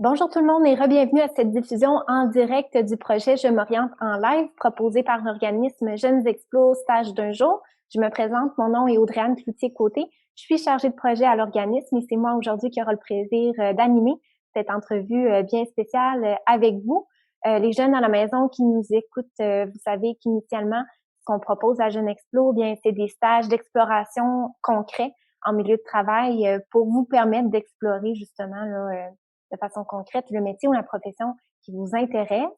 Bonjour tout le monde et re-bienvenue à cette diffusion en direct du projet Je m'oriente en live proposé par l'organisme Jeunes Explos Stage d'un jour. Je me présente, mon nom est Audrey-Anne Cloutier-Côté. Je suis chargée de projet à l'organisme et c'est moi aujourd'hui qui aura le plaisir d'animer cette entrevue bien spéciale avec vous. Les jeunes à la maison qui nous écoutent, vous savez qu'initialement, ce qu'on propose à Jeunes Explos, bien, c'est des stages d'exploration concrets en milieu de travail pour vous permettre d'explorer justement là, de façon concrète le métier ou la profession qui vous intéresse.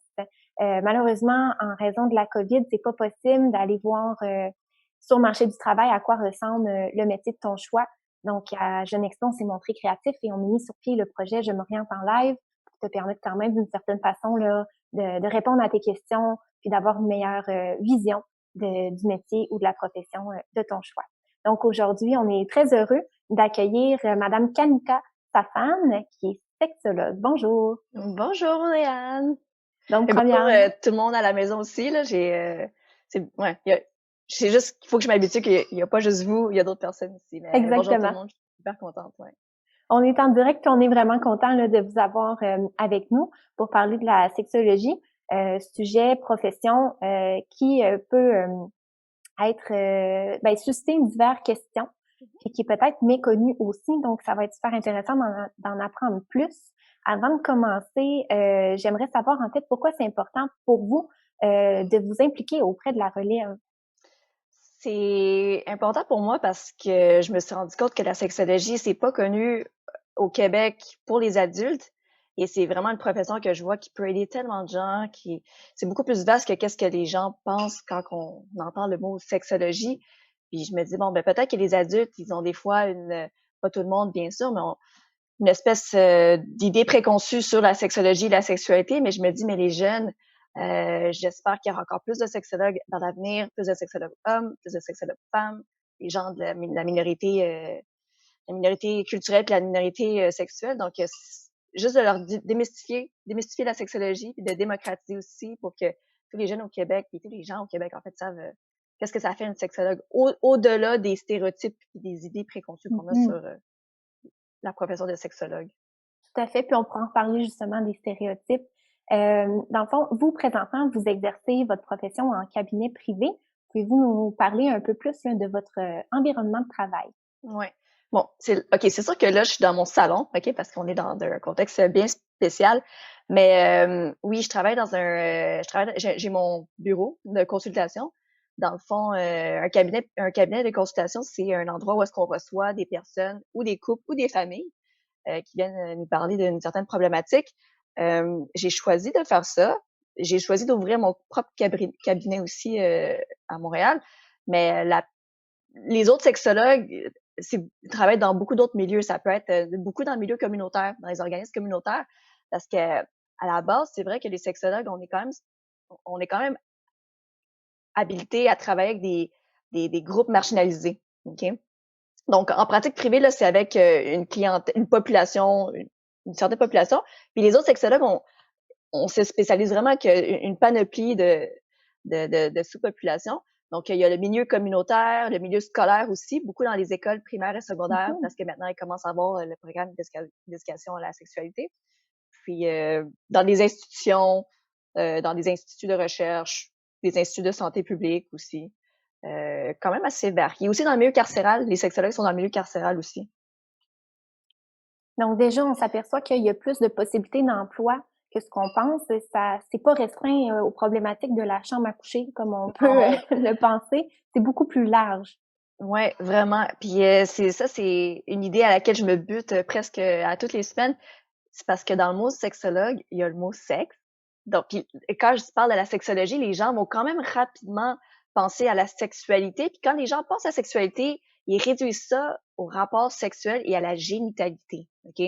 Malheureusement, en raison de la COVID, c'est pas possible d'aller voir sur le marché du travail à quoi ressemble le métier de ton choix. Donc, à Jeune Expo, on s'est montré créatif et on a mis sur pied le projet Je m'oriente en live pour te permettre quand même d'une certaine façon là, de répondre à tes questions puis d'avoir une meilleure vision du métier ou de la profession de ton choix. Donc, aujourd'hui, on est très heureux d'accueillir Madame Kanika Safan, qui est sexologue. Bonjour. Bonjour Léane. Donc, Et bonjour premièrement, tout le monde à la maison aussi. Là, c'est juste qu'il faut que je m'habitue qu'il y a pas juste vous, il y a d'autres personnes ici. Mais bonjour tout le exactement. monde, je suis super contente. Ouais. On est en direct et on est vraiment content là, de vous avoir avec nous pour parler de la sexologie, sujet, profession qui peut être susciter diverses questions et qui est peut-être méconnu aussi. Donc, ça va être super intéressant d'en apprendre plus. Avant de commencer, j'aimerais savoir en fait pourquoi c'est important pour vous de vous impliquer auprès de la relève. C'est important pour moi parce que je me suis rendu compte que la sexologie, c'est pas connu au Québec pour les adultes. Et c'est vraiment une profession que je vois qui peut aider tellement de gens, c'est beaucoup plus vaste que qu'est-ce que les gens pensent quand on entend le mot sexologie. Puis je me dis, bon, ben peut-être que les adultes, ils ont des fois pas tout le monde, bien sûr, mais une espèce d'idée préconçue sur la sexologie et la sexualité, mais je me dis, mais les jeunes, j'espère qu'il y aura encore plus de sexologues dans l'avenir, plus de sexologues hommes, plus de sexologues femmes, les gens de la minorité culturelle et la minorité sexuelle. Donc, juste de leur démystifier la sexologie, puis de démocratiser aussi pour que tous les jeunes au Québec, et tous les gens au Québec, en fait, savent qu'est-ce que ça fait une sexologue au-delà des stéréotypes et des idées préconçues qu'on a Mhm. sur la profession de sexologue. Tout à fait. Puis on pourra en parler justement des stéréotypes. Dans le fond, vous, présentement, vous exercez votre profession en cabinet privé. Pouvez-vous nous parler un peu plus là, de votre environnement de travail? Ouais. Bon, c'est sûr que là, je suis dans mon salon, OK, parce qu'on est dans un contexte bien spécial. Mais oui, je travaille j'ai mon bureau de consultation. Dans le fond, un cabinet de consultation, c'est un endroit où est-ce qu'on reçoit des personnes ou des couples ou des familles qui viennent nous parler d'une certaine problématique. J'ai choisi de faire ça. J'ai choisi d'ouvrir mon propre cabinet aussi à Montréal. Mais les autres sexologues, ils travaillent dans beaucoup d'autres milieux. Ça peut être beaucoup dans le milieu communautaire, dans les organismes communautaires, parce que à la base, c'est vrai que les sexologues, on est quand même habilités à travailler avec des groupes marginalisés. OK? Donc, en pratique privée, là, c'est avec une clientèle, une certaine population. Puis les autres sexologues, on se spécialise vraiment avec une panoplie de sous-populations. Donc, il y a le milieu communautaire, le milieu scolaire aussi, beaucoup dans les écoles primaires et secondaires, Mhm. parce que maintenant, ils commencent à avoir le programme d'éducation à la sexualité. Puis, dans des instituts de recherche, des instituts de santé publique aussi. Quand même assez varié. Aussi dans le milieu carcéral, les sexologues sont dans le milieu carcéral aussi. Donc déjà, on s'aperçoit qu'il y a plus de possibilités d'emploi que ce qu'on pense. Ça, c'est pas restreint aux problématiques de la chambre à coucher comme on peut Non. le penser. C'est beaucoup plus large. Ouais, vraiment. Puis c'est une idée à laquelle je me bute presque à toutes les semaines. C'est parce que dans le mot sexologue, il y a le mot sexe. Donc, quand je parle de la sexologie, les gens vont quand même rapidement penser à la sexualité. Puis quand les gens pensent à la sexualité, ils réduisent ça au rapport sexuel et à la génitalité. OK?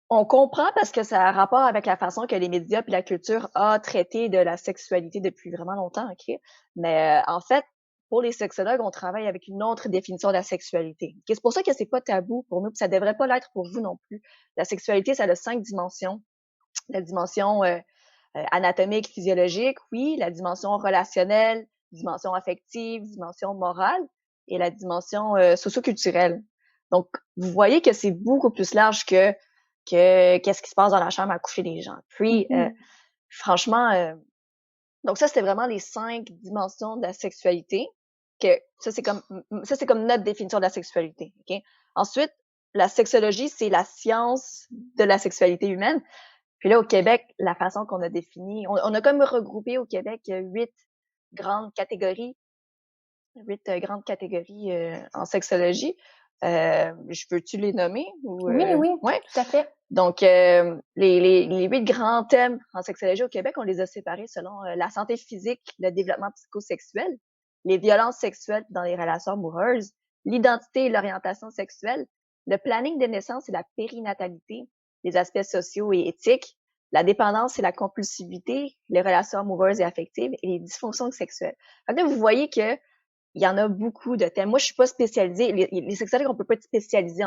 On comprend parce que ça a rapport avec la façon que les médias puis la culture a traité de la sexualité depuis vraiment longtemps, OK? Mais en fait, pour les sexologues, on travaille avec une autre définition de la sexualité. OK? C'est pour ça que c'est pas tabou pour nous, puis ça devrait pas l'être pour vous non plus. La sexualité, ça a 5 dimensions. La dimension anatomique, physiologique, oui, la dimension relationnelle, dimension affective, dimension morale et la dimension socioculturelle. Donc, vous voyez que c'est beaucoup plus large qu'est-ce qui se passe dans la chambre à coucher des gens. Puis, franchement, donc ça, c'était vraiment les 5 dimensions de la sexualité. Que ça, c'est comme notre définition de la sexualité. OK? Ensuite, la sexologie, c'est la science de la sexualité humaine. Puis là, au Québec, la façon qu'on a défini, on a comme regroupé au Québec 8 grandes catégories, 8 grandes catégories en sexologie. Je peux-tu les nommer? Ou, Oui, oui, ouais. tout à fait. Donc, les 8 grands thèmes en sexologie au Québec, on les a séparés selon la santé physique, le développement psychosexuel, les violences sexuelles dans les relations amoureuses, l'identité et l'orientation sexuelle, le planning de naissance et la périnatalité, les aspects sociaux et éthiques, la dépendance et la compulsivité, les relations amoureuses et affectives et les dysfonctions sexuelles. Donc là, vous voyez que il y en a beaucoup de thèmes. Moi, je suis pas spécialisée. Les sexologues, on peut pas être spécialisé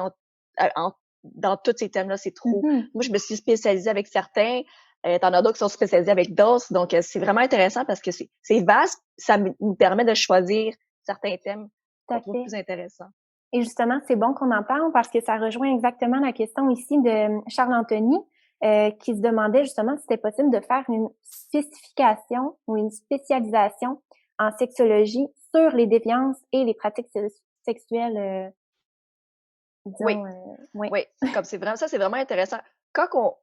dans tous ces thèmes-là, c'est trop. Moi, je me suis spécialisée avec certains. T'en as d'autres qui sont spécialisés avec d'autres. Donc, c'est vraiment intéressant parce que c'est vaste. Ça nous permet de choisir certains thèmes Tout qu'on à trouve fait. plus intéressants. Et justement, c'est bon qu'on en parle parce que ça rejoint exactement la question ici de Charles Anthony, qui se demandait justement si c'était possible de faire une spécification ou une spécialisation en sexologie sur les déviances et les pratiques sexuelles, Oui, disons, oui. oui. Comme c'est vraiment intéressant. Quand on,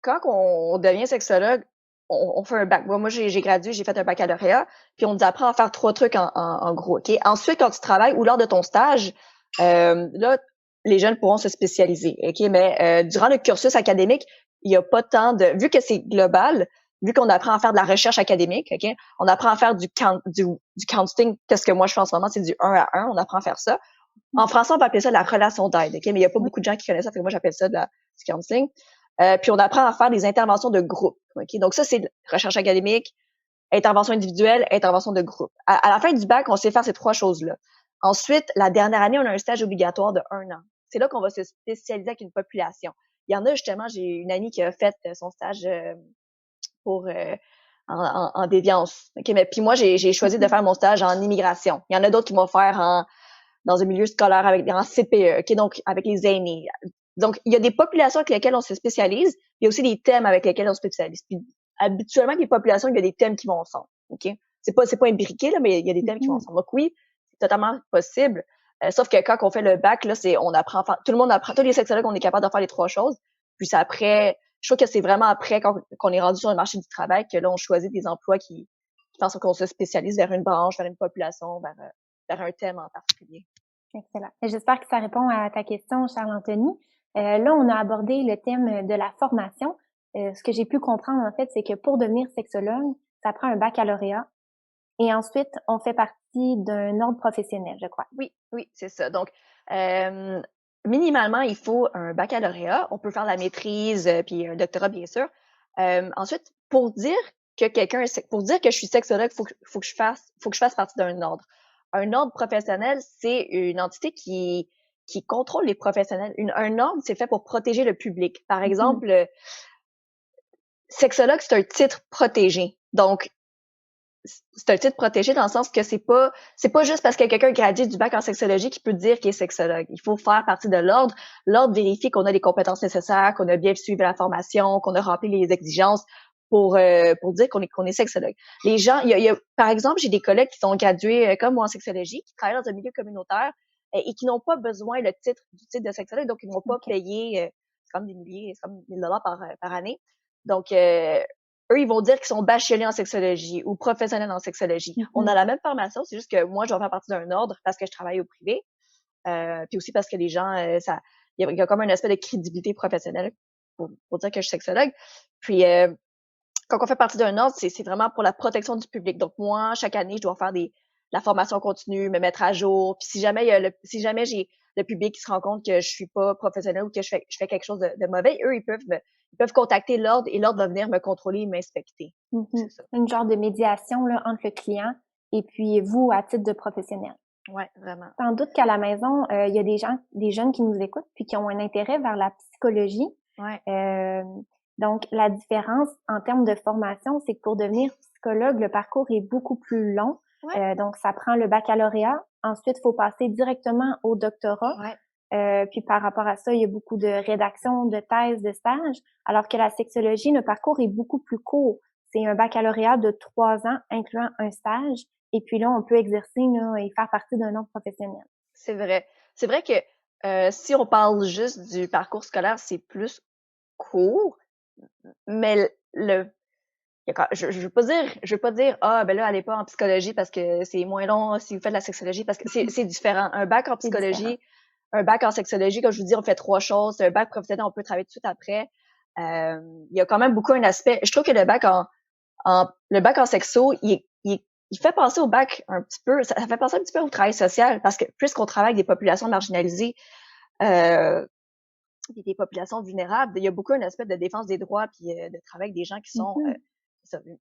quand on devient sexologue, on fait un bac. Moi, j'ai gradué, j'ai fait un baccalauréat, puis on nous apprend à faire 3 trucs en gros. Ok. Ensuite, quand tu travailles ou lors de ton stage, là, les jeunes pourront se spécialiser. Ok, mais durant le cursus académique, il y a pas tant de, vu que c'est global, vu qu'on apprend à faire de la recherche académique, ok, on apprend à faire du counseling. Qu'est-ce que moi je fais en ce moment, c'est du 1 à 1. On apprend à faire ça. En français, on peut appeler ça la relation d'aide, ok, mais il y a pas Oui. beaucoup de gens qui connaissent ça, fait que moi j'appelle ça du counseling. Puis on apprend à faire des interventions de groupe. Okay? Donc ça, c'est recherche académique, intervention individuelle, intervention de groupe. À la fin du bac, on sait faire ces 3 choses-là. Ensuite, la dernière année, on a un stage obligatoire de 1 an. C'est là qu'on va se spécialiser avec une population. Il y en a justement, j'ai une amie qui a fait son stage pour en déviance. Okay? Mais puis moi, j'ai choisi de faire mon stage en immigration. Il y en a d'autres qui vont faire dans un milieu scolaire en CPE, okay? Donc avec les aînés. Donc, il y a des populations avec lesquelles on se spécialise, puis il y a aussi des thèmes avec lesquels on se spécialise. Puis, habituellement, les populations, il y a des thèmes qui vont ensemble, OK? C'est pas imbriqué, là, mais il y a des thèmes qui vont ensemble. Donc, oui, c'est totalement possible. Sauf que quand on fait le bac, là, on apprend, tout le monde apprend, tous les sexologues, on est capable de faire les 3 choses. Puis, c'est après, je trouve que c'est vraiment après, qu'on est rendu sur le marché du travail, que là, on choisit des emplois qui font qu'on se spécialise vers une branche, vers une population, vers un thème en particulier. Excellent. J'espère que ça répond à ta question, Charles-Anthony. Là, on a abordé le thème de la formation. Ce que j'ai pu comprendre, en fait, c'est que pour devenir sexologue, ça prend un baccalauréat et ensuite, on fait partie d'un ordre professionnel, je crois. Oui, oui, c'est ça. Donc, minimalement, il faut un baccalauréat. On peut faire la maîtrise, puis un doctorat, bien sûr. Ensuite, pour dire que je suis sexologue, faut que je fasse partie d'un ordre. Un ordre professionnel, c'est une entité qui contrôle les professionnels. Un ordre, c'est fait pour protéger le public. Par exemple, sexologue, c'est un titre protégé. Donc, c'est un titre protégé dans le sens que c'est pas juste parce que quelqu'un gradue du bac en sexologie qui peut dire qu'il est sexologue. Il faut faire partie de l'ordre. L'ordre vérifie qu'on a les compétences nécessaires, qu'on a bien suivi la formation, qu'on a rempli les exigences pour dire qu'on est sexologue. Les gens, par exemple, j'ai des collègues qui sont gradués comme moi en sexologie, qui travaillent dans un milieu communautaire et qui n'ont pas besoin du titre de sexologue, donc ils ne vont pas payer c'est comme des milliers, c'est comme 1 000 $ par année. Donc eux, ils vont dire qu'ils sont bacheliers en sexologie ou professionnels en sexologie. On a la même formation, c'est juste que moi, je dois faire partie d'un ordre parce que je travaille au privé, puis aussi parce que les gens, il y a comme un aspect de crédibilité professionnelle pour dire que je suis sexologue. Puis, quand on fait partie d'un ordre, c'est vraiment pour la protection du public. Donc, moi, chaque année, je dois faire la formation continue, me mettre à jour. Puis, si jamais j'ai le public qui se rend compte que je suis pas professionnelle ou que je fais quelque chose de mauvais, eux, ils peuvent contacter l'ordre et l'ordre va venir me contrôler et m'inspecter. C'est ça. Une genre de médiation là, entre le client et puis vous à titre de professionnel. Ouais, vraiment. Sans doute qu'à la maison, il y a des jeunes qui nous écoutent puis qui ont un intérêt vers la psychologie. Ouais. Donc, la différence en termes de formation, c'est que pour devenir psychologue, le parcours est beaucoup plus long. Ouais. Donc, ça prend le baccalauréat. Ensuite, il faut passer directement au doctorat. Ouais. Puis par rapport à ça, il y a beaucoup de rédaction, de thèses, de stages, alors que la sexologie, le parcours est beaucoup plus court. C'est un baccalauréat de 3 ans, incluant un stage. Et puis là, on peut exercer là, et faire partie d'un ordre professionnel. C'est vrai. C'est vrai que si on parle juste du parcours scolaire, c'est plus court, mais je veux pas dire ah ben là allez pas en psychologie parce que c'est moins long si vous faites de la sexologie parce que c'est différent. Un bac en C'est différent. psychologie, un bac en sexologie, comme je vous dis, on fait 3 choses. Un bac professionnel, on peut travailler tout de suite après. Il y a quand même beaucoup un aspect. Je trouve que le bac en sexo, il fait penser au bac un petit peu, ça fait penser un petit peu au travail social parce que puisqu'on travaille avec des populations marginalisées, euh, des populations vulnérables, il y a beaucoup un aspect de défense des droits puis de travail avec des gens qui sont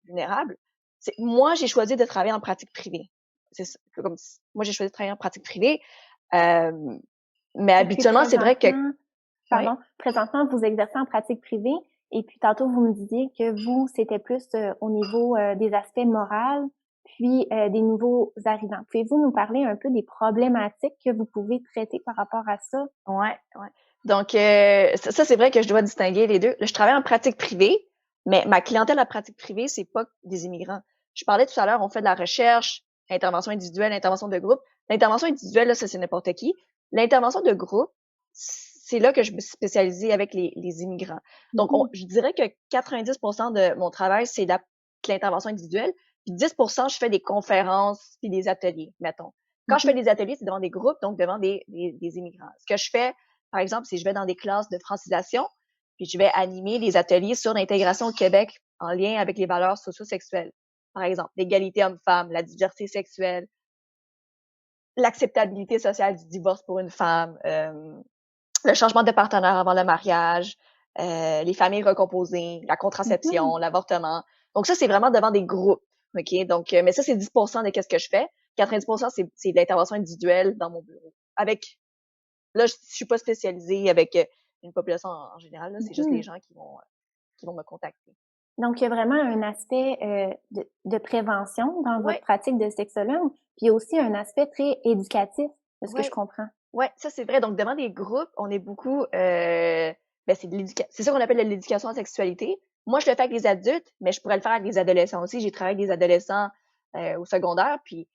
vulnérables. Moi, j'ai choisi de travailler en pratique privée. Moi, j'ai choisi de travailler en pratique privée. Euh, mais Et puis habituellement, c'est vrai que oui. présentement, vous exercez en pratique privée. Et puis tantôt, vous me disiez que vous, c'était plus au niveau des aspects moraux, puis des nouveaux arrivants. Pouvez-vous nous parler un peu des problématiques que vous pouvez traiter par rapport à ça? Ouais. Donc, ça, c'est vrai que je dois distinguer les deux. Là, je travaille en pratique privée, mais ma clientèle à pratique privée, c'est pas des immigrants. Je parlais tout à l'heure, on fait de la recherche, intervention individuelle, intervention de groupe. L'intervention individuelle, là, ça, c'est n'importe qui. L'intervention de groupe, c'est là que je me suis spécialisée avec les immigrants. Donc, je dirais que 90% de mon travail, c'est l'intervention individuelle, puis 10%, je fais des conférences puis des ateliers, mettons. Quand je fais des ateliers, c'est devant des groupes, donc devant des immigrants. Ce que je fais, par exemple, c'est je vais dans des classes de francisation, puis je vais animer des ateliers sur l'intégration au Québec en lien avec les valeurs socio-sexuelles. Par exemple, l'égalité homme-femme, la diversité sexuelle, l'acceptabilité sociale du divorce pour une femme, le changement de partenaire avant le mariage, les familles recomposées, la contraception, l'avortement. Donc ça, c'est vraiment devant des groupes. OK? Donc, mais ça, c'est 10% de ce que je fais. 90%, c'est de l'intervention individuelle dans mon bureau. Là, je suis pas spécialisée avec une population en général, là, c'est juste les gens qui vont me contacter. Donc, il y a vraiment un aspect de prévention dans votre Ouais, pratique de sexologue, puis il y a aussi un aspect très éducatif, de ce que je ouais, comprends. ouais, ça c'est vrai. Donc devant des groupes, on est beaucoup, c'est ça qu'on appelle de l'éducation en sexualité. Moi, je le fais avec les adultes, mais je pourrais le faire avec les adolescents aussi. J'ai travaillé avec des adolescents au secondaire, puis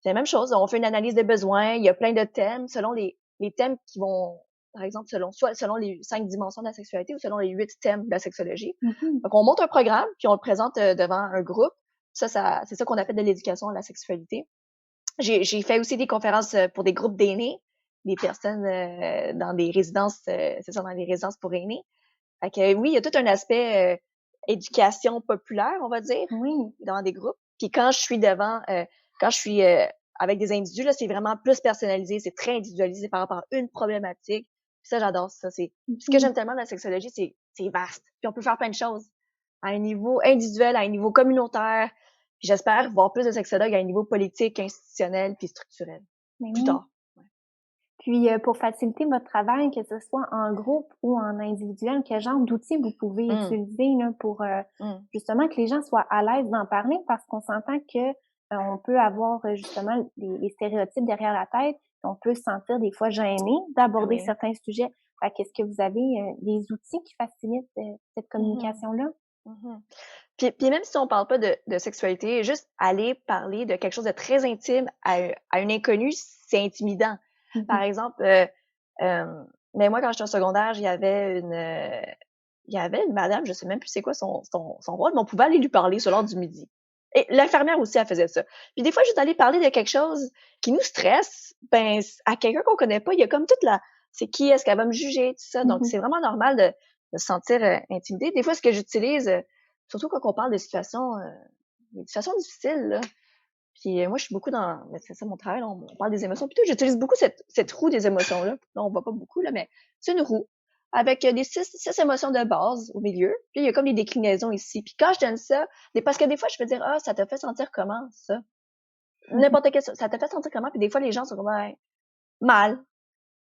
c'est la même chose. On fait une analyse des besoins. Il y a plein de thèmes selon les thèmes qui vont, par exemple, soit selon les 5 dimensions de la sexualité ou selon les 8 thèmes de la sexologie. Donc, on monte un programme, puis on le présente devant un groupe. C'est ça qu'on appelle de l'éducation à la sexualité. J'ai fait aussi des conférences pour des groupes d'aînés, des personnes dans des résidences, c'est ça, dans des résidences pour aînés. Fait que oui, il y a tout un aspect éducation populaire, on va dire, Oui. dans des groupes. Puis quand je suis avec des individus, là, c'est vraiment plus personnalisé, c'est très individualisé par rapport à une problématique. Puis ça, j'adore ça. Ce que j'aime tellement de la sexologie, c'est vaste. Puis on peut faire plein de choses à un niveau individuel, à un niveau communautaire. Puis j'espère voir plus de sexologues à un niveau politique, institutionnel, puis structurel. Mais Plus oui. tard. Ouais. Puis, pour faciliter votre travail, que ce soit en groupe ou en individuel, quel genre d'outils vous pouvez utiliser là, pour justement que les gens soient à l'aise d'en parler, parce qu'on s'entend que on peut avoir justement les stéréotypes derrière la tête, on peut se sentir des fois gêné d'aborder Oui. certains sujets. Fait qu'est-ce que vous avez des outils qui facilitent cette communication-là? Puis même si on parle pas de sexualité, juste aller parler de quelque chose de très intime à une inconnue, c'est intimidant. Par exemple, mais moi, quand j'étais au secondaire, il y avait une madame, je sais même plus c'est quoi son rôle, mais on pouvait aller lui parler sur l'heure du midi. Et l'infirmière aussi, elle faisait ça. Puis des fois, juste aller parler de quelque chose qui nous stresse, ben, à quelqu'un qu'on connaît pas, il y a comme toute c'est qui, est-ce qu'elle va me juger, tout ça. Donc, c'est vraiment normal de se sentir intimidé. Des fois, ce que j'utilise, surtout quand on parle des situations difficiles, là. Puis moi, je suis beaucoup mais c'est ça mon travail, là, on parle des émotions. Plutôt, j'utilise beaucoup cette roue des émotions-là. Là, on voit pas beaucoup, là, mais c'est une roue avec des six émotions de base au milieu. Puis il y a comme des déclinaisons ici. Puis quand je donne ça, parce que des fois, je peux dire, ah, ça te fait sentir comment, ça? N'importe quelle chose. Ça te fait sentir comment? Puis des fois, les gens sont comme, ouais, mal.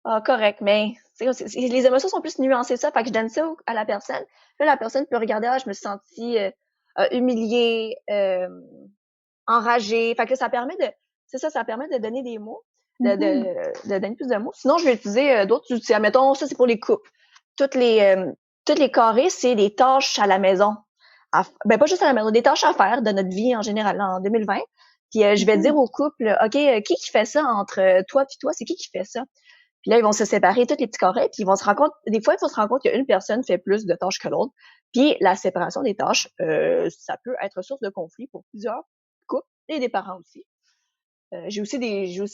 Ah, correct, mais les émotions sont plus nuancées ça. Fait que je donne ça à la personne. Là, la personne peut regarder, ah, je me suis sentie humiliée, enragée. Fait que ça permet de donner des mots. de donner plus de mots. Sinon, je vais utiliser d'autres outils. Admettons, ça, c'est pour les couples. Toutes les carrés, c'est des tâches à la maison. Pas juste à la maison, des tâches à faire de notre vie en général, là, en 2020. Puis je vais dire au couple, OK, qui fait ça entre toi puis toi? C'est qui fait ça? Puis là, ils vont se séparer, tous les petits carrés, puis ils vont se rendre compte, des fois, il faut se rendre compte qu'une personne fait plus de tâches que l'autre. Puis la séparation des tâches, ça peut être source de conflit pour plusieurs couples et des parents aussi. J'ai aussi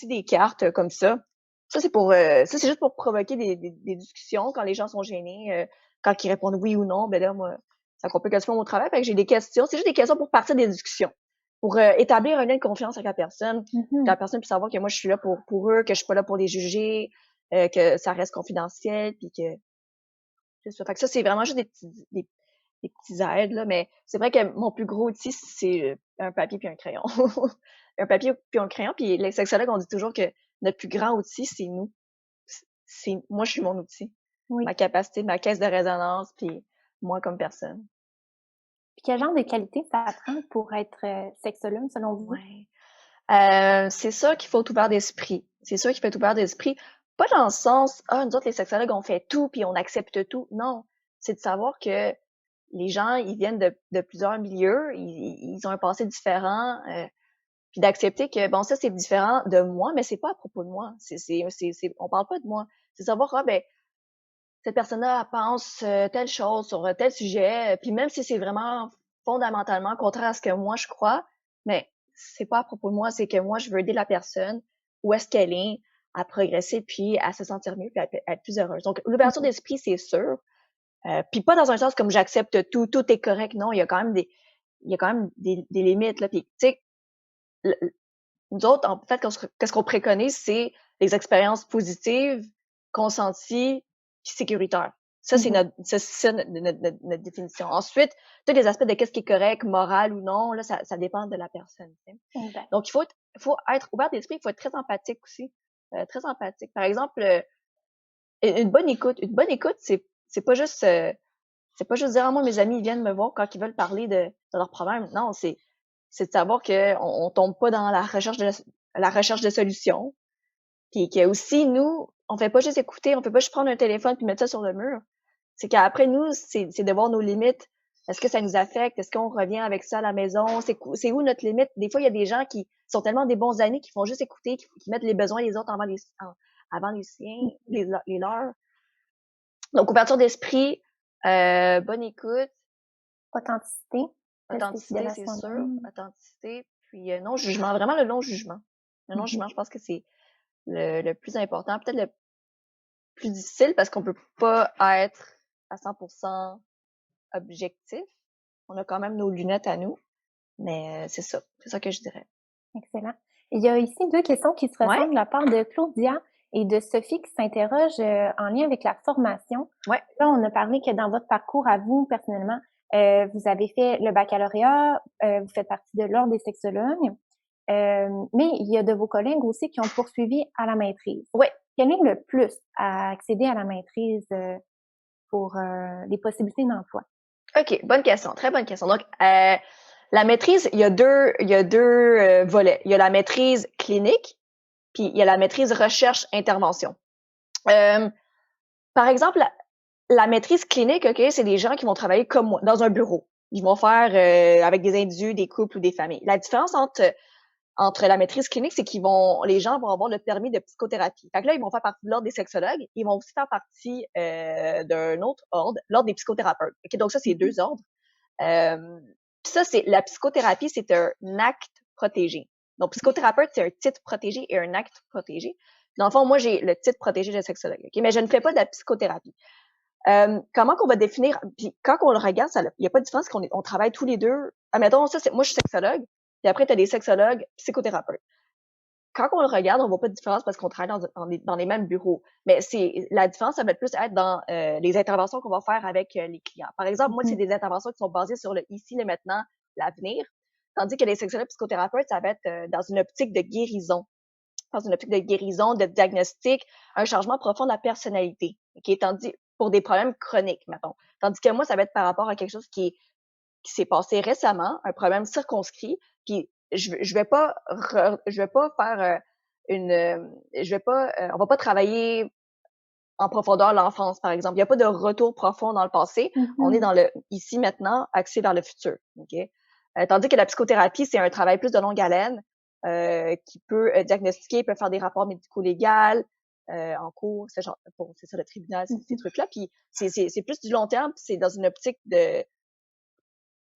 des cartes comme ça. Ça, c'est juste pour provoquer des discussions quand les gens sont gênés, quand ils répondent oui ou non, ben là, moi, ça complique quasiment mon travail. Fait que j'ai des questions. C'est juste des questions pour partir des discussions. Pour établir un lien de confiance avec la personne. Que la personne puisse savoir que moi, je suis là pour eux, que je suis pas là pour les juger, que ça reste confidentiel, puis que c'est ça. Fait que ça, c'est vraiment juste des petits aides, là. Mais c'est vrai que mon plus gros outil, c'est un papier puis un crayon. Un papier puis un crayon. Puis les sexologues, on dit toujours que notre plus grand outil, c'est nous. Moi, je suis mon outil. Oui. Ma capacité, ma caisse de résonance, puis moi comme personne. Puis quel genre de qualité ça prend pour être sexologue, selon vous? Ouais. C'est sûr qu'il faut être ouvert d'esprit. C'est sûr qu'il faut être ouvert d'esprit. Pas dans le sens, nous autres, les sexologues, on fait tout puis on accepte tout. Non. C'est de savoir que les gens, ils viennent de plusieurs milieux, ils ont un passé différent, puis d'accepter que, bon, ça, c'est différent de moi, mais c'est pas à propos de moi. On parle pas de moi. C'est savoir, cette personne-là, elle pense telle chose sur tel sujet, puis même si c'est vraiment fondamentalement contraire à ce que moi je crois, mais c'est pas à propos de moi, c'est que moi je veux aider la personne où est-ce qu'elle est à progresser puis à se sentir mieux puis à être plus heureuse. Donc l'ouverture d'esprit, c'est sûr, puis pas dans un sens comme j'accepte tout est correct. Non, il y a quand même des limites là. Puis tu sais, nous autres en fait, qu'est-ce qu'on préconise, c'est les expériences positives, consenties puis sécuritaires. Ça, c'est notre définition. Ensuite, tous les aspects de qu'est-ce qui est correct, moral ou non, là, ça dépend de la personne. Exact. Donc, il faut être ouvert d'esprit, il faut être très empathique aussi. Très empathique. Par exemple, une bonne écoute. Une bonne écoute, c'est pas juste dire, moi, mes amis, ils viennent me voir quand ils veulent parler de leurs problèmes. Non, c'est de savoir qu'on tombe pas dans la recherche de solutions. Puis que aussi, nous, on fait pas juste écouter, on fait pas juste prendre un téléphone puis mettre ça sur le mur. C'est qu'après, nous, c'est de voir nos limites. Est-ce que ça nous affecte? Est-ce qu'on revient avec ça à la maison? C'est où notre limite? Des fois, il y a des gens qui sont tellement des bons amis qui font juste écouter, qui mettent les besoins des autres avant les siens, les leurs. Donc, ouverture d'esprit, bonne écoute. Authenticité. Authenticité, c'est sûr. Authenticité. Puis non-jugement. Vraiment le non-jugement. Le non-jugement, je pense que c'est le plus important. Peut-être le plus difficile parce qu'on peut pas être à 100% objectif. On a quand même nos lunettes à nous. Mais c'est ça. C'est ça que je dirais. Excellent. Il y a ici 2 questions qui se ressemblent de la part de Claudia et de Sophie qui s'interrogent en lien avec la formation. Ouais. Là, on a parlé que dans votre parcours à vous, personnellement, vous avez fait le baccalauréat, vous faites partie de l'Ordre des sexologues, mais il y a de vos collègues aussi qui ont poursuivi à la maîtrise. Oui. Quel est le plus à accéder à la maîtrise pour les possibilités d'emploi? OK, bonne question, très bonne question. Donc, la maîtrise, il y a deux volets. Il y a la maîtrise clinique, puis il y a la maîtrise recherche-intervention. Par exemple, la maîtrise clinique, OK, c'est des gens qui vont travailler comme moi, dans un bureau. Ils vont faire avec des individus, des couples ou des familles. La différence entre la maîtrise clinique, c'est les gens vont avoir le permis de psychothérapie. Fait que là, ils vont faire partie de l'ordre des sexologues. Ils vont aussi faire partie d'un autre ordre, l'ordre des psychothérapeutes. Okay? Donc ça, c'est 2 ordres. Puis ça, la psychothérapie, c'est un acte protégé. Donc, psychothérapeute, c'est un titre protégé et un acte protégé. Dans le fond, moi, j'ai le titre protégé de sexologue. Okay? Mais je ne fais pas de la psychothérapie. Comment qu'on va définir, puis quand on le regarde, il n'y a pas de différence qu'on travaille tous les deux. Admettons, moi, je suis sexologue. Puis après, tu as des sexologues psychothérapeutes. Quand on le regarde, on voit pas de différence parce qu'on travaille dans les mêmes bureaux. Mais la différence, ça va plus être dans les interventions qu'on va faire avec les clients. Par exemple, moi, c'est des interventions qui sont basées sur le ici, le maintenant, l'avenir. Tandis que les sexologues psychothérapeutes, ça va être dans une optique de guérison. Dans une optique de guérison, de diagnostic, un changement profond de la personnalité. Okay? Pour des problèmes chroniques, mettons. Tandis que moi, ça va être par rapport à quelque chose qui s'est passé récemment, un problème circonscrit, puis je vais pas faire on va pas travailler en profondeur l'enfance, par exemple. Il n'y a pas de retour profond dans le passé. On est Mhm. dans le ici, maintenant, axé vers le futur. OK? Tandis que la psychothérapie, c'est un travail plus de longue haleine qui peut diagnostiquer, peut faire des rapports médico-légaux en cours, c'est ça, le tribunal, ces trucs-là. Puis c'est plus du long terme, puis c'est dans une optique de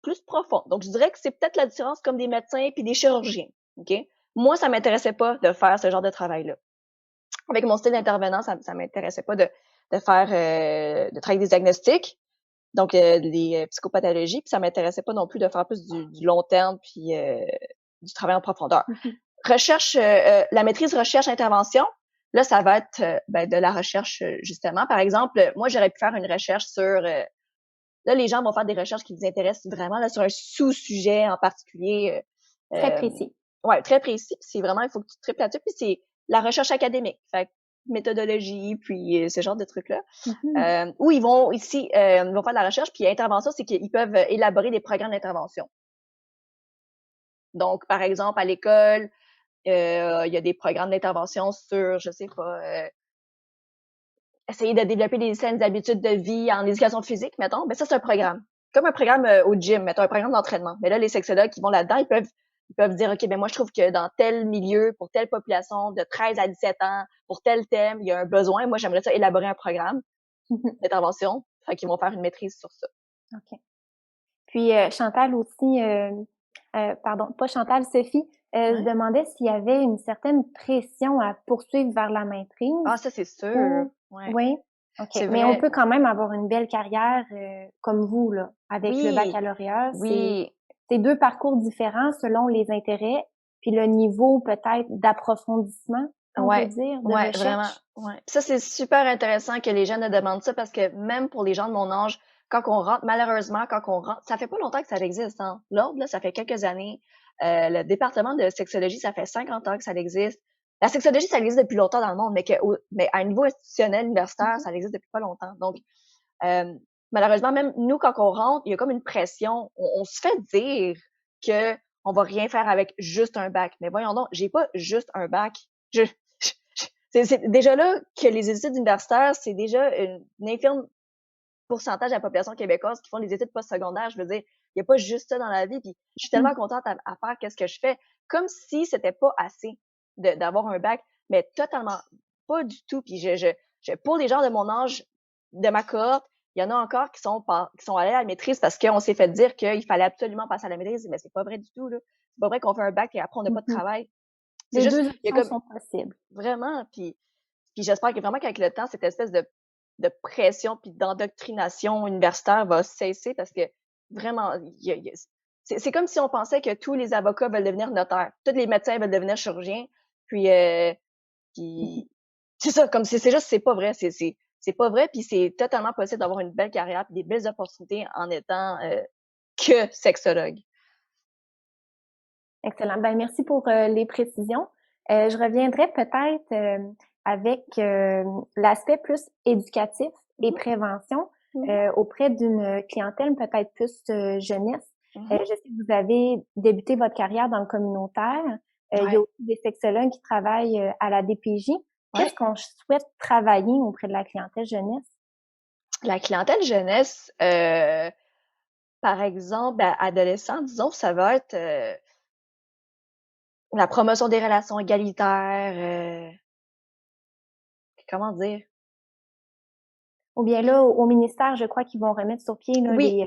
plus profond. Donc, je dirais que c'est peut-être la différence comme des médecins puis des chirurgiens. OK? Moi, ça m'intéressait pas de faire ce genre de travail-là. Avec mon style d'intervenant, ça m'intéressait pas de faire de travailler des diagnostics, donc des psychopathologies, puis ça m'intéressait pas non plus de faire plus du long terme puis du travail en profondeur. Mhm. Recherche, la maîtrise recherche-intervention, là, ça va être de la recherche, justement. Par exemple, moi, j'aurais pu faire une recherche sur là, les gens vont faire des recherches qui les intéressent vraiment là, sur un sous-sujet en particulier. Très Euh, précis. ouais, très précis. Puis c'est vraiment, il faut que tu triples là-dessus. Puis c'est la recherche académique. Fait que méthodologie, puis ce genre de trucs-là. Mhm. Où ils vont ils vont faire de la recherche, puis intervention, c'est qu'ils peuvent élaborer des programmes d'intervention. Donc, par exemple, à l'école, il y a des programmes d'intervention sur, je sais pas, essayer de développer des saines habitudes de vie en éducation physique, mettons. Ben ça, c'est un programme. Comme un programme au gym, mettons, un programme d'entraînement. Mais là, les sexologues qui vont là-dedans, ils peuvent dire, OK, ben moi, je trouve que dans tel milieu, pour telle population de 13 à 17 ans, pour tel thème, il y a un besoin. Moi, j'aimerais ça élaborer un programme Mhm. d'intervention. Fait qu'ils vont faire une maîtrise sur ça. OK. Puis Chantal aussi, pardon, pas Chantal, Sophie, se Ouais. demandait s'il y avait une certaine pression à poursuivre vers la Ah, maîtrise ça, c'est sûr. ou Ouais. oui, OK. C'est Mais on vrai. peut quand même avoir une belle carrière comme vous, là, avec le Oui. baccalauréat. Oui. C'est deux parcours différents selon les intérêts, puis le niveau peut-être d'approfondissement, on peut Ouais. dire, de Ouais, vraiment. recherche. Ouais. Puis ça, c'est super intéressant que les jeunes ne demandent ça parce que même pour les gens de mon âge, quand on rentre, malheureusement, quand on rentre, ça fait pas longtemps que ça existe, hein. L'ordre, là, ça fait quelques années. Le département de sexologie, ça fait 50 ans que ça existe. La sexologie, ça existe depuis longtemps dans le monde, mais à un niveau institutionnel, universitaire, Mhm. ça existe depuis pas longtemps. Donc, euh, malheureusement, même nous, quand on rentre, il y a comme une pression. On se fait dire que on va rien faire avec juste un bac. Mais voyons donc, j'ai pas juste un bac. C'est déjà là que les études universitaires, c'est déjà une infime pourcentage de la population québécoise qui font des études postsecondaires. Je veux dire, il n'y a pas juste ça dans la vie. Puis je suis tellement contente à faire qu'est-ce que je fais, comme si c'était pas assez d'avoir un bac, mais totalement pas du tout. Puis pour les gens de mon âge, de ma cohorte, il y en a encore qui sont allés à la maîtrise parce qu'on s'est fait dire qu'il fallait absolument passer à la maîtrise, mais c'est pas vrai du tout, là. C'est pas vrai qu'on fait un bac et après on n'a pas de Mhm. travail. C'est Les juste, deux il y a options comme sont possibles. vraiment, puis j'espère que vraiment qu'avec le temps, cette espèce de pression puis d'endoctrination universitaire va cesser parce que vraiment, c'est comme si on pensait que tous les avocats veulent devenir notaires, tous les médecins veulent devenir chirurgiens, puis, puis c'est ça, comme c'est juste, c'est pas vrai, c'est pas vrai, puis c'est totalement possible d'avoir une belle carrière puis des belles opportunités en étant que sexologue. Excellent. Ben, merci pour les précisions. Je reviendrai peut-être avec l'aspect plus éducatif et Mhm, prévention mhm, auprès d'une clientèle peut-être plus jeunesse. mhm. Je sais que vous avez débuté votre carrière dans le communautaire. Il y a Ouais, aussi des sexologues qui travaillent à la DPJ. Qu'est-ce ouais. qu'on souhaite travailler auprès de la clientèle jeunesse? La clientèle jeunesse, par exemple, adolescent, disons, ça va être la promotion des relations égalitaires, comment dire? Ou bien là, au ministère, je crois qu'ils vont remettre sur pied là, Oui,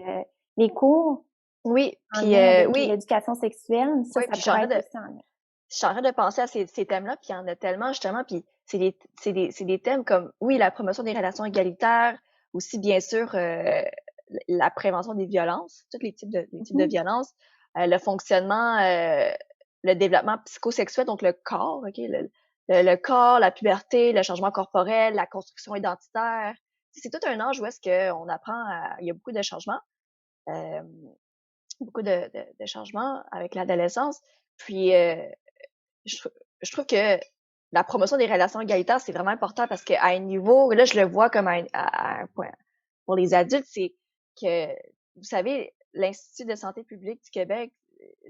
les cours oui, en puis lien avec oui, l'éducation sexuelle. Ça, oui, ça puis pourrait être aussi en lien. je suis en train de penser à ces thèmes-là, puis il y en a tellement justement, puis c'est des thèmes comme, oui, la promotion des relations égalitaires, aussi bien sûr la prévention des violences, tous les types de Mhm. violences, le fonctionnement, le développement psychosexuel, donc le corps, ok, le corps, la puberté, le changement corporel, la construction identitaire. C'est tout un âge où est-ce qu'on apprend il y a beaucoup de changements. Euh, beaucoup de changements avec l'adolescence. Puis, je, trou- je trouve que la promotion des relations égalitaires, c'est vraiment important parce qu'à un niveau, là, je le vois comme à un point. Pour les adultes, c'est que, vous savez, l'Institut de santé publique du Québec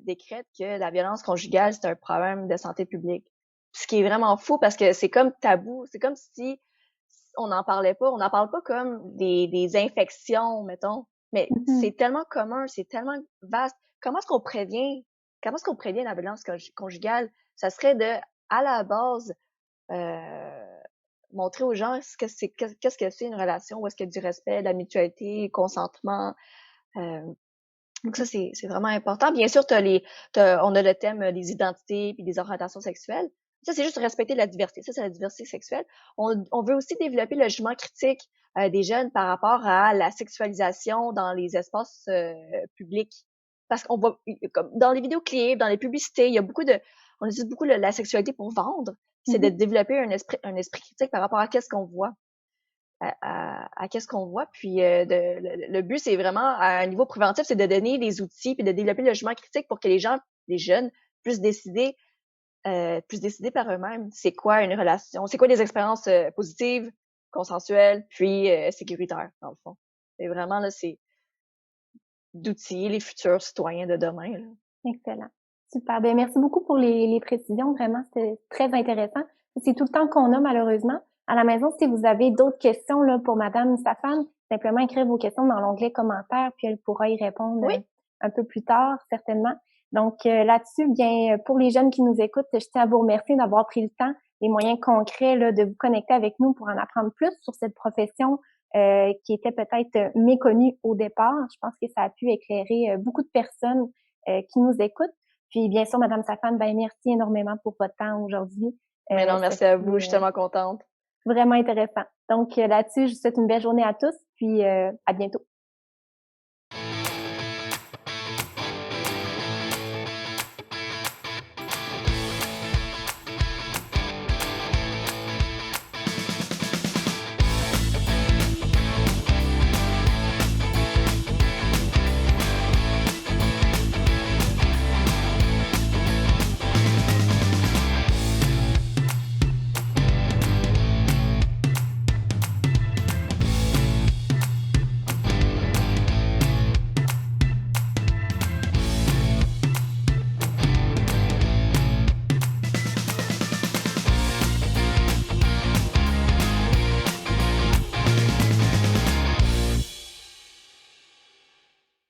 décrète que la violence conjugale, c'est un problème de santé publique. ce qui est vraiment fou parce que c'est comme tabou. C'est comme si on n'en parlait pas. On n'en parle pas comme des infections, mettons. Mais Mhm. c'est tellement commun, c'est tellement vaste. Comment est-ce qu'on prévient la violence conjugale? Ça serait de, à la base, euh, montrer aux gens qu'est-ce que c'est une relation, où est-ce qu'il y a du respect, de la mutualité, consentement. Euh, donc ça, c'est vraiment important. Bien sûr, on a le thème des identités puis des orientations sexuelles. Ça, c'est juste respecter la diversité. Ça, c'est la diversité sexuelle. On veut aussi développer le jugement critique des jeunes par rapport à la sexualisation dans les espaces publics. Parce qu'on voit, comme dans les vidéoclips, dans les publicités, on utilise beaucoup la sexualité pour vendre. C'est de Mhm. développer un esprit critique par rapport à qu'est-ce qu'on voit à qu'est-ce qu'on voit. Puis le but, c'est vraiment, à un niveau préventif, c'est de donner des outils puis de développer le jugement critique pour que les jeunes, puissent décider par eux-mêmes c'est quoi une relation, c'est quoi des expériences positives, consensuelles, puis sécuritaires, dans le fond. C'est vraiment, là, c'est d'outiller les futurs citoyens de demain, là. Excellent. Super. Ben, merci beaucoup pour les précisions. Vraiment, c'était très intéressant. C'est tout le temps qu'on a, malheureusement. À la maison, si vous avez d'autres questions là, pour Madame Safan, simplement écrire vos questions dans l'onglet commentaires, puis elle pourra y répondre Oui, un peu plus tard, certainement. Donc, là-dessus, bien, pour les jeunes qui nous écoutent, je tiens à vous remercier d'avoir pris le temps, les moyens concrets là, de vous connecter avec nous pour en apprendre plus sur cette profession qui était peut-être méconnue au départ. Je pense que ça a pu éclairer beaucoup de personnes qui nous écoutent. Puis bien sûr, Madame Safan, ben merci énormément pour votre temps aujourd'hui. mais non, Ça merci à vous, je suis fait tellement contente. vraiment intéressant. Donc là-dessus, je vous souhaite une belle journée à tous, puis à bientôt.